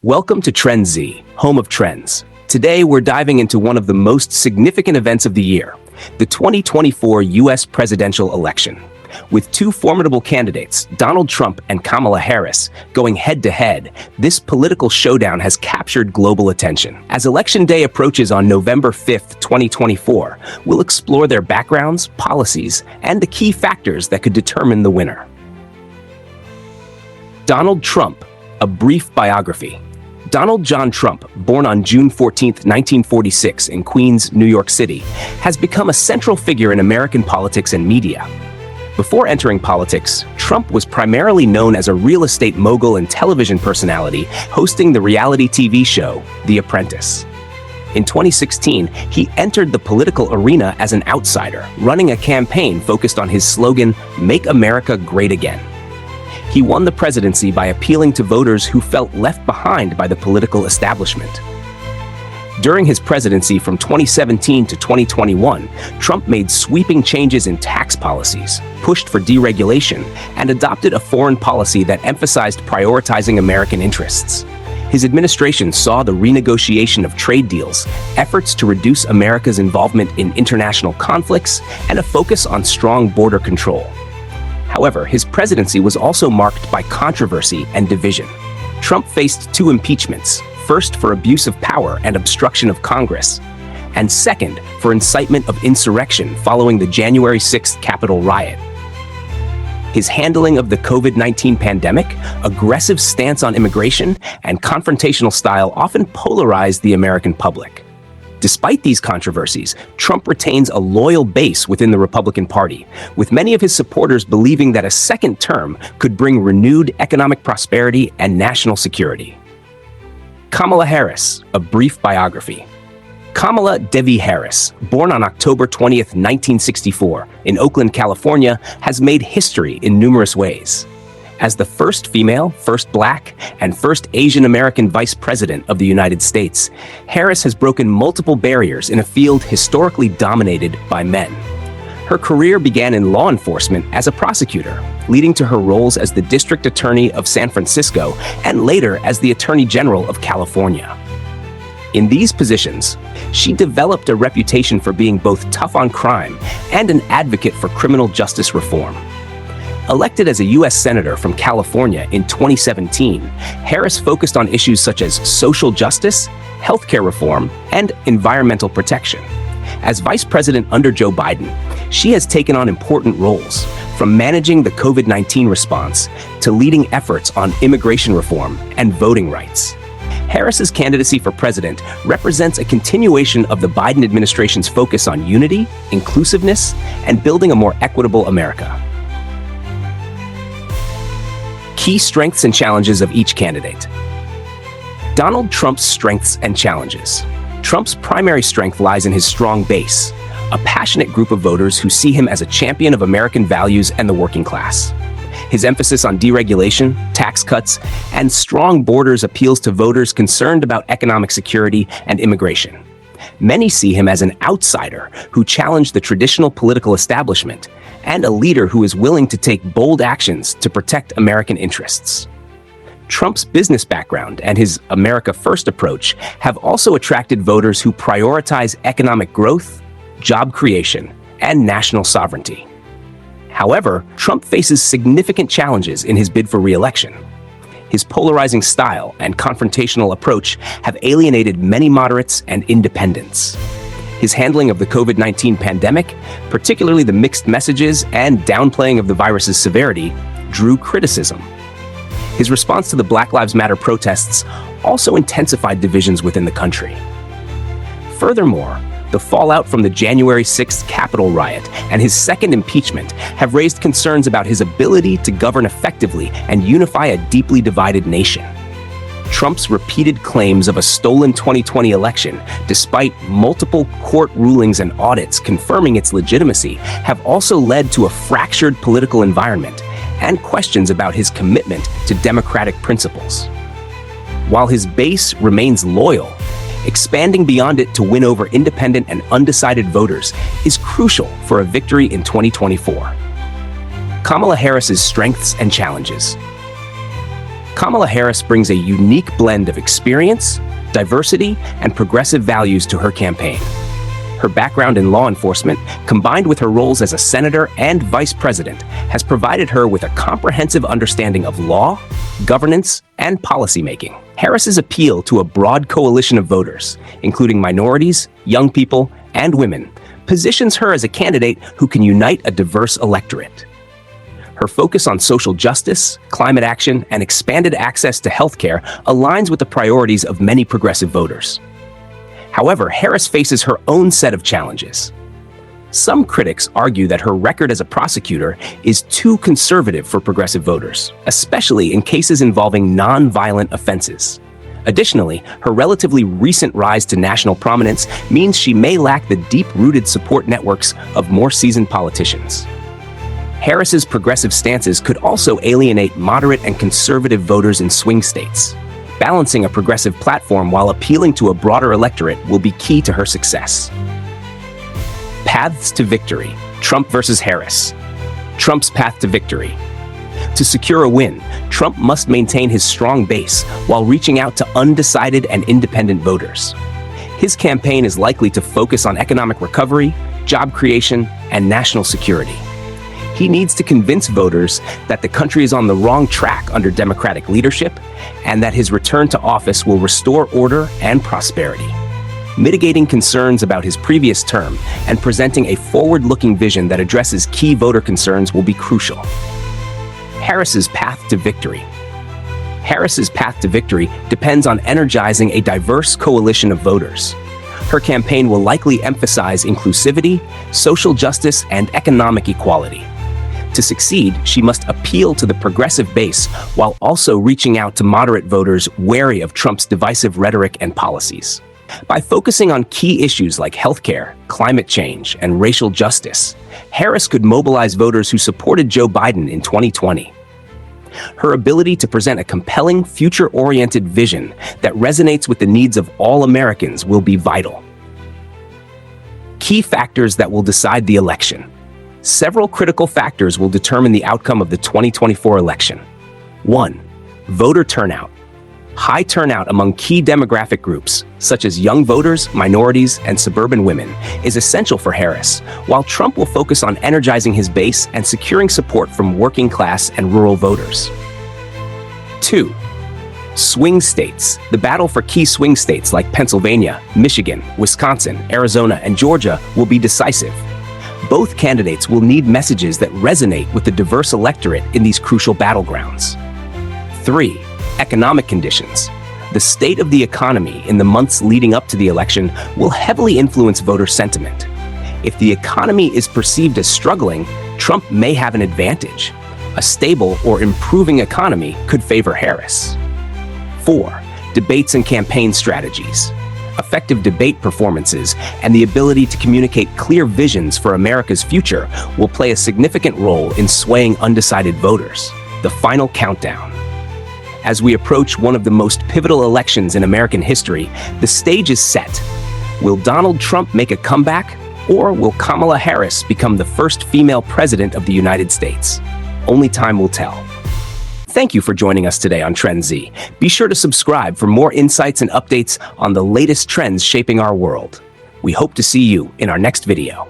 Welcome to TrendsZee, home of trends. Today, we're diving into one of the most significant events of the year, the 2024 U.S. presidential election. With two formidable candidates, Donald Trump and Kamala Harris, going head-to-head, this political showdown has captured global attention. As Election Day approaches on November 5th, 2024, we'll explore their backgrounds, policies, and the key factors that could determine the winner. Donald Trump, a brief biography. Donald John Trump, born on June 14, 1946 in Queens, New York City, has become a central figure in American politics and media. Before entering politics, Trump was primarily known as a real estate mogul and television personality, hosting the reality TV show, The Apprentice. In 2016, he entered the political arena as an outsider, running a campaign focused on his slogan, "Make America Great Again." He won the presidency by appealing to voters who felt left behind by the political establishment. During his presidency from 2017 to 2021, Trump made sweeping changes in tax policies, pushed for deregulation, and adopted a foreign policy that emphasized prioritizing American interests. His administration saw the renegotiation of trade deals, efforts to reduce America's involvement in international conflicts, and a focus on strong border control. However, his presidency was also marked by controversy and division. Trump faced two impeachments, first for abuse of power and obstruction of Congress, and second for incitement of insurrection following the January 6th Capitol riot. His handling of the COVID-19 pandemic, aggressive stance on immigration, and confrontational style often polarized the American public. Despite these controversies, Trump retains a loyal base within the Republican Party, with many of his supporters believing that a second term could bring renewed economic prosperity and national security. Kamala Harris, a brief biography. Kamala Devi Harris, born on October 20th, 1964, in Oakland, California, has made history in numerous ways. As the first female, first Black, and first Asian American vice president of the United States, Harris has broken multiple barriers in a field historically dominated by men. Her career began in law enforcement as a prosecutor, leading to her roles as the District Attorney of San Francisco and later as the Attorney General of California. In these positions, she developed a reputation for being both tough on crime and an advocate for criminal justice reform. Elected as a U.S. Senator from California in 2017, Harris focused on issues such as social justice, healthcare reform, and environmental protection. As vice president under Joe Biden, she has taken on important roles, from managing the COVID-19 response to leading efforts on immigration reform and voting rights. Harris's candidacy for president represents a continuation of the Biden administration's focus on unity, inclusiveness, and building a more equitable America. Key strengths and challenges of each candidate. Donald Trump's strengths and challenges. Trump's primary strength lies in his strong base, a passionate group of voters who see him as a champion of American values and the working class. His emphasis on deregulation, tax cuts, and strong borders appeals to voters concerned about economic security and immigration. Many see him as an outsider who challenged the traditional political establishment and a leader who is willing to take bold actions to protect American interests. Trump's business background and his America First approach have also attracted voters who prioritize economic growth, job creation, and national sovereignty. However, Trump faces significant challenges in his bid for re-election. His polarizing style and confrontational approach have alienated many moderates and independents. His handling of the COVID-19 pandemic, particularly the mixed messages and downplaying of the virus's severity, drew criticism. His response to the Black Lives Matter protests also intensified divisions within the country. Furthermore, the fallout from the January 6th Capitol riot and his second impeachment have raised concerns about his ability to govern effectively and unify a deeply divided nation. Trump's repeated claims of a stolen 2020 election, despite multiple court rulings and audits confirming its legitimacy, have also led to a fractured political environment and questions about his commitment to democratic principles. While his base remains loyal, expanding beyond it to win over independent and undecided voters is crucial for a victory in 2024. Kamala Harris's strengths and challenges. Kamala Harris brings a unique blend of experience, diversity, and progressive values to her campaign. Her background in law enforcement, combined with her roles as a senator and vice president, has provided her with a comprehensive understanding of law, governance, and policymaking. Harris's appeal to a broad coalition of voters, including minorities, young people, and women, positions her as a candidate who can unite a diverse electorate. Her focus on social justice, climate action, and expanded access to healthcare aligns with the priorities of many progressive voters. However, Harris faces her own set of challenges. Some critics argue that her record as a prosecutor is too conservative for progressive voters, especially in cases involving non-violent offenses. Additionally, her relatively recent rise to national prominence means she may lack the deep-rooted support networks of more seasoned politicians. Harris's progressive stances could also alienate moderate and conservative voters in swing states. Balancing a progressive platform while appealing to a broader electorate will be key to her success. Paths to victory: Trump versus Harris. Trump's path to victory. To secure a win, Trump must maintain his strong base while reaching out to undecided and independent voters. His campaign is likely to focus on economic recovery, job creation, and national security. He needs to convince voters that the country is on the wrong track under Democratic leadership and that his return to office will restore order and prosperity. Mitigating concerns about his previous term and presenting a forward-looking vision that addresses key voter concerns will be crucial. Harris's path to victory. Harris's path to victory depends on energizing a diverse coalition of voters. Her campaign will likely emphasize inclusivity, social justice, and economic equality. To succeed, she must appeal to the progressive base while also reaching out to moderate voters wary of Trump's divisive rhetoric and policies. By focusing on key issues like healthcare, climate change, and racial justice, Harris could mobilize voters who supported Joe Biden in 2020. Her ability to present a compelling, future-oriented vision that resonates with the needs of all Americans will be vital. Key factors that will decide the election. Several critical factors will determine the outcome of the 2024 election. 1. Voter turnout. High turnout among key demographic groups, such as young voters, minorities, and suburban women, is essential for Harris, while Trump will focus on energizing his base and securing support from working class and rural voters. 2. Swing states. The battle for key swing states like Pennsylvania, Michigan, Wisconsin, Arizona, and Georgia will be decisive. Both candidates will need messages that resonate with the diverse electorate in these crucial battlegrounds. 3. Economic conditions. The state of the economy in the months leading up to the election will heavily influence voter sentiment. If the economy is perceived as struggling, Trump may have an advantage. A stable or improving economy could favor Harris. 4. Debates and campaign strategies. Effective debate performances and the ability to communicate clear visions for America's future will play a significant role in swaying undecided voters. The final countdown. As we approach one of the most pivotal elections in American history, the stage is set. Will Donald Trump make a comeback, or will Kamala Harris become the first female president of the United States? Only time will tell. Thank you for joining us today on TrendsZee. Be sure to subscribe for more insights and updates on the latest trends shaping our world. We hope to see you in our next video.